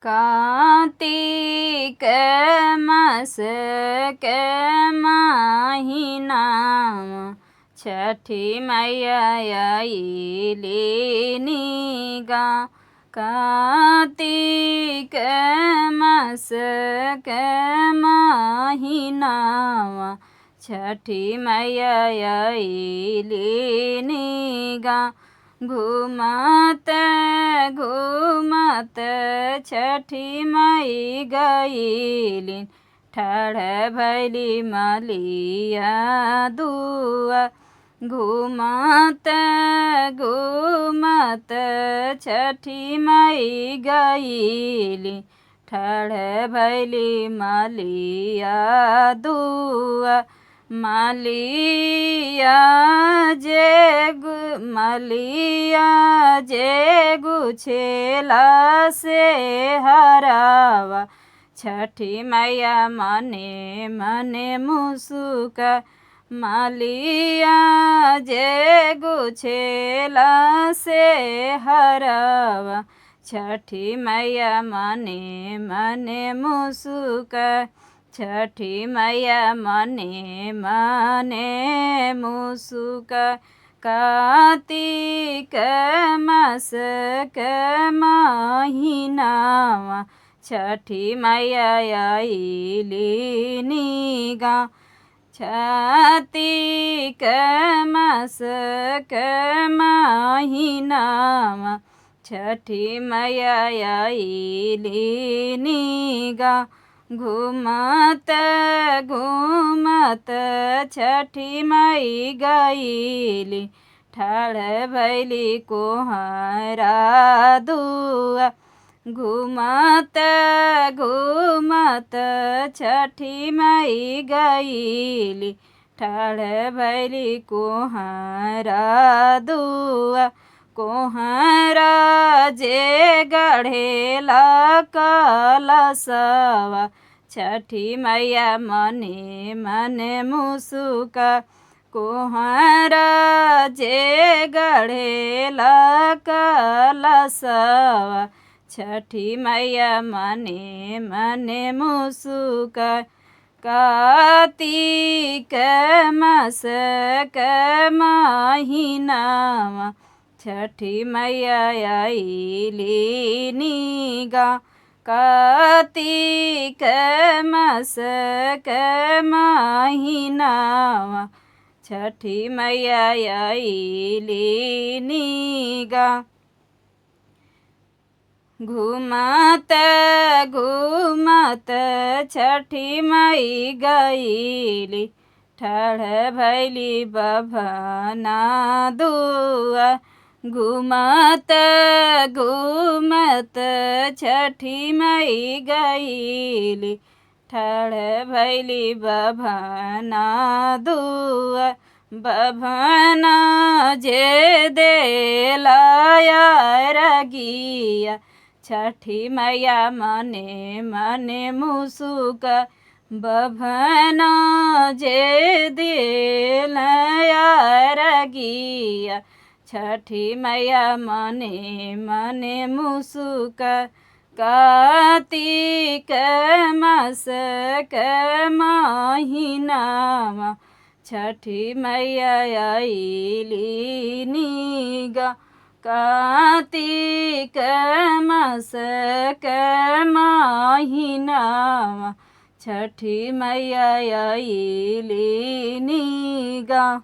कार्तिक मास के महीनामा छठी मैया आइली गाँव। कार्तिक मास के महीनामा छठी मैया आइली गाँव। घूमत घूमत छठी माई गइली ठाढ़ भैली मलिया दुआ। घूमत घूमत छठी माई गइली ठाढ़ भैली मलिया दुआ। मलिया जे गुछेला से हरावा छठी मैया मने मने मुसुका। मलिया जे गुछेला से हरावा छठी मैया मने मने मुसुका। छठी मैया मने मने मुसुका। कार्तिक मास के महीनामा छठी मैया आइली गाँव। कार्तिक मास के महीनामा छठी मैया आइली गाँव। घूमत घूमत छठी माई गइली ठाढ़ भैली कोहरा दुआ। घूमत घूमत छठी माई गइली ठाढ़ भैली कोहरा दुआ। कोहरा जे गढ़ेला कलशवा छठी मैया मने मने मुसुका। कोहरा जे गढ़ेला कलशवा छठी मैया मने मने मुसुका। कार्तिक मास के महीनामा छठी मैया आइली गाँव। कार्तिक मास के महीनामा छठी मैया आइली गाँव। घूमत घूमत छठी माई गइली ठाढ़ भैली बभना दुआ। घूमत घूमत छठी माई गइली ठाढ़ भैली बभना दुआ। बभना जे देला रगिया छठी मैया मने मने मुसुका। बभना जे देला रगिया छठी मैया मने मने मुसुका। कार्तिक मास के महीनामा छठी मैया आइली गाँव। कार्तिक मास के महीनामा छठी मैया आइली गाँव।